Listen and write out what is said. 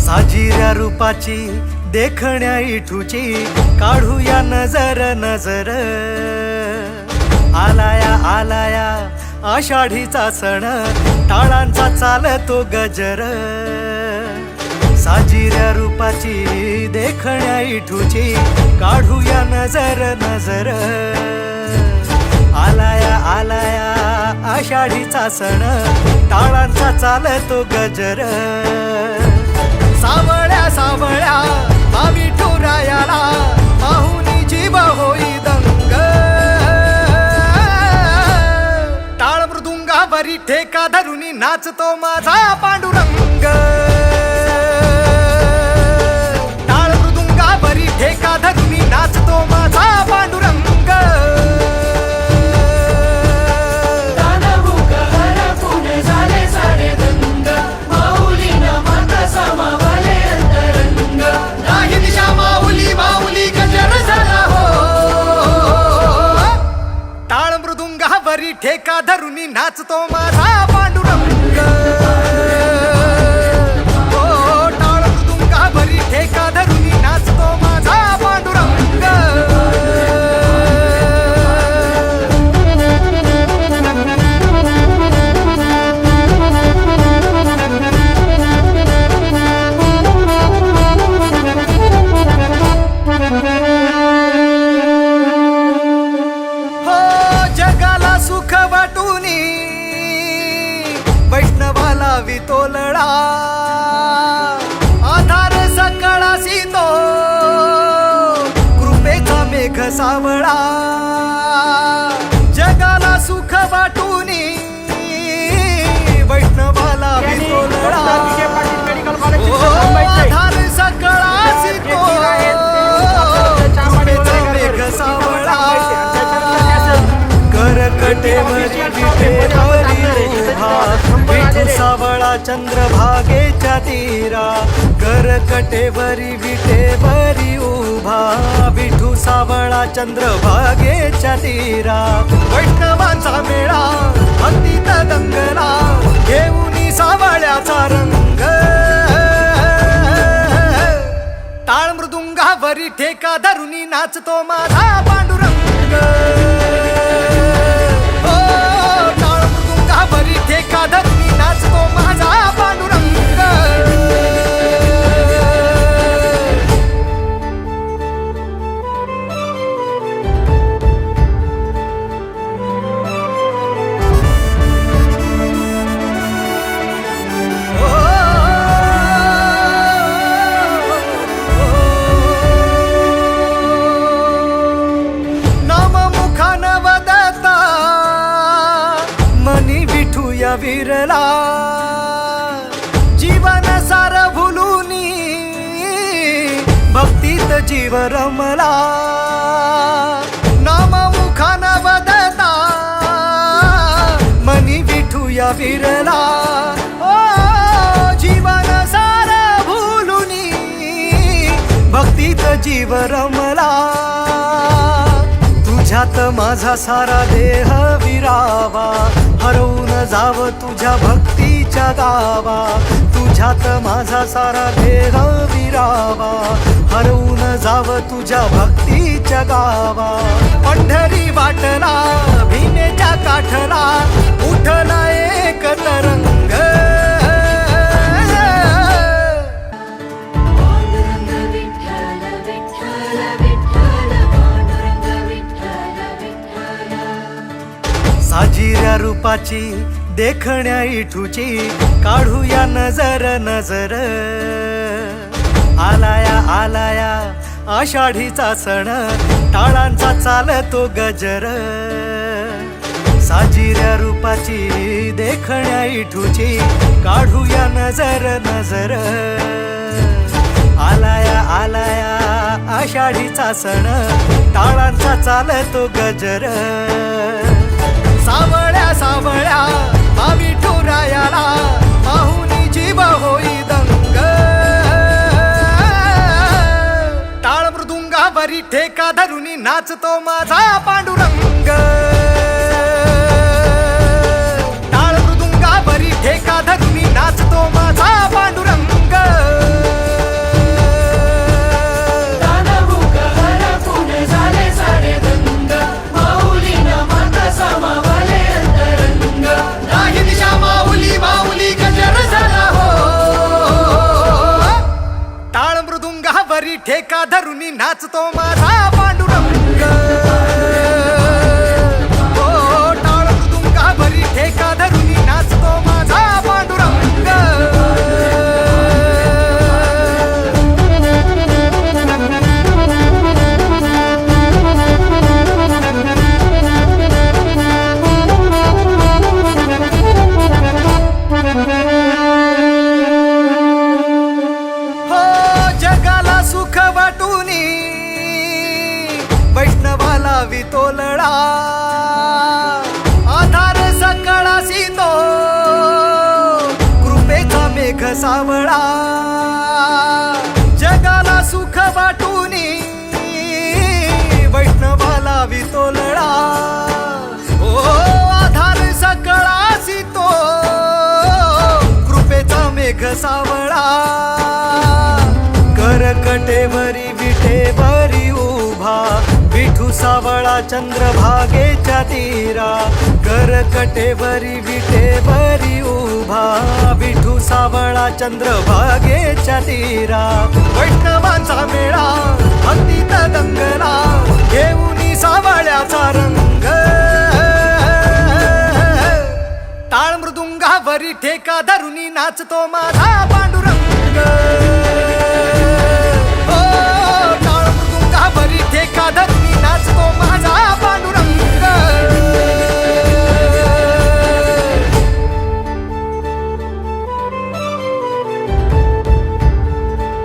साजिऱ्या रूपाची देखण्या इठूची काढूया नजर नजर। आलाया आलाया आषाढीचा सण टाळांचा चालतो गजर। साजिऱ्या रूपाची देखण्या इठूची काढूया नजर नजर। आलाया आलाया आषाढीचा सण टाळांचा चालतो गजर। सावळ्या सावळ्या विठुरायाला पाहुनी जीव होई दंग। टाळ मृदुंगावरी ठेका धरुनी नाचतो माझा पांडुरंग। टाळ मृदुंगावरी ठेका धरुनी नाचतो माझा पांडुरंग। ठेका धरुनी नाचतो माझा पांडुरंग। ओ टाळ मृदुंगावरी ठेका धरुनी नाचतो माझा पांडुरंग। सुख वाटूनी वैष्णवाला वितोलळा आधार सकळासी तो कृपेचा मेघ सावळा। जगाला सुख वाटूनी वैष्णवाला वितोलळा आधार सकळासी तो कृपेचा मेघ सावळा। करकटेवरी विटेवरी उभा विठू सावळा चंद्रभागेच्या तीरा। करकटेवरी विटेवरी उभा विठू सावळा चंद्रभागेच्या तीरा। वैष्णवांचा मेळा भक्तीत दंगला घेऊनी सावळ्याचा रंग। टाळ मृदुंगावरी ठेका धरुनी नाचतो माझा पांडुरंग। ठेका धरुनी नाचतो माझा पांडुरंग। नाम मुखान वदता मनी विठूया विरला। जीवन सार भुलूनी भक्तीत जीव रमला। नाम मुखान वदता मनी विठूया विरला। ओ जीवन सार भुलूनी भक्तीत जीव रमला। तुझ्यात माझा सारा देह विरावा हरवून जाव तुझ्या भक्तीच्या गावा। तुझ्यात माझा सारा देह विरावा हरवून जाव तुझ्या भक्तीच्या गावा। पंढरी वाटला भीमेच्या काठला उठला एक तरंग। साजिऱ्या रूपाची देखण्या इठूची काढूया नजर नजर। आलाया आलाया आषाढीचा सण टाळांचा चालतो गजर। साजिऱ्या रूपाची देखण्या इठूची काढूया नजर नजर। आलाया आलाया आषाढीचा सण टाळांचा चालतो गजर। सावळ्या सावळ्या विठुरायाला पाहुनी जीव होई दंग। टाळ मृदुंगावरी ठेका धरुनी नाचतो माझा पांडुरंग। टाळ मृदुंगावरी ठेका धरुनी नाचतो माझा पांडुरंग। ठेका धरुनी नाचतो माझा पांडुरंग हो टाळ मृदुंगावरी ठेका धरुनी नाचतो माझा पांडुरंग जगाला सुख वाटूनी वैष्णवाला वितोलळा आधार सकळासी तो कृपेचा मेघ सावळा जगाला सुख वाटूनी वैष्णवाला वितोलळा ओ आधार सकळासी तो कृपेचा मेघ सावळा करकटेवरी विटेवरी उभा विठू सावळा चंद्रभागेच्या तीरा करकटेवरी विटेवरी उभा विठू सावळा चंद्रभागेच्या तीरा वैष्णवांचा मेळा भक्तीत दंगला घेऊनी सावळ्याचा रंग टाळ मृदुंगावरी ठेका धरुनी नाचतो माझा पांडुरंग